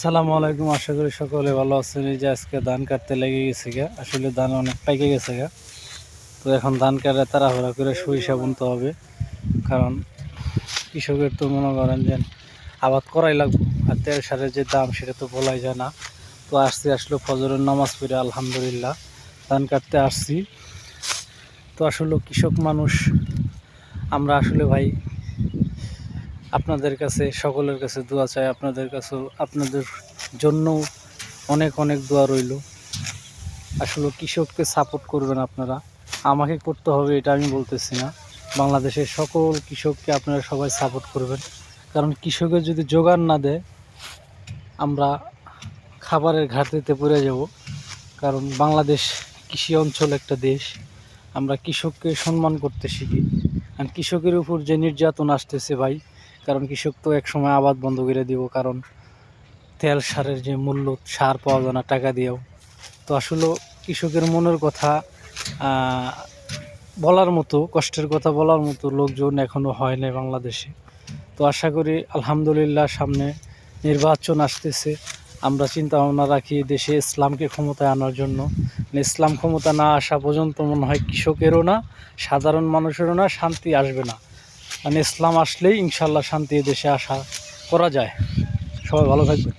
আসসালামু আলাইকুম। আশা করি সকলে ভালো আছেন। এই যে আজকে ধান কাটতে লেগে গেছে গা, আসলে ধান অনেক পাইকে গেছে গা। তো এখন ধান কাটে তাড়াহুড়া করে সরিষা বুনতে হবে, কারণ কৃষকের তো মনে করেন যে আবাদ করাই লাগবে, আর তেল সারের যে দাম সেটা তো বলাই যায় না। তো আসলো ফজরের নামাজ পড়ে আলহামদুলিল্লাহ ধান কাটতে আসছি। তো আসলে কৃষক মানুষ আমরা, আসলে ভাই আপনাদের কাছে সকলের কাছে দোয়া চাই, আপনাদের কাছেও আপনাদের জন্য অনেক অনেক দোয়া রইল। আসলে কৃষককে সাপোর্ট করবেন আপনারা, আমাকে করতে হবে এটা আমি বলতেছি না, বাংলাদেশের সকল কৃষককে আপনারা সবাই সাপোর্ট করবেন। কারণ কৃষকের যদি জোগান না দেয় আমরা খাবারের ঘাটতিতে পড়ে যাব। কারণ বাংলাদেশ কৃষি অঞ্চল একটা দেশ, আমরা কৃষককে সম্মান করতে শিখি। আর কৃষকের উপর যে নির্যাতন আসতেছে ভাই, কারণ কৃষক তো একসময় আবাদ বন্ধ করে দিব, কারণ তেল সারের যে মূল্য, সার পাওয়া যায় না টাকা দিয়েও। তো আসলে কৃষকের মনের কথা বলার মতো, কষ্টের কথা বলার মতো লোকজন এখনও হয় না বাংলাদেশে। তো আশা করি আলহামদুলিল্লাহ সামনে নির্বাচন আসতেছে, আমরা চিন্তা ভাবনা রাখি দেশে ইসলামকে ক্ষমতায় আনার জন্য। ইসলাম ক্ষমতা না আসা পর্যন্ত মনে হয় কৃষকেরও না, সাধারণ মানুষেরও না, শান্তি আসবে না। মানে ইসলাম আসলেই ইনশাল্লাহ শান্তি দেশে আশা করা যায়। সবাই ভালো থাকবে।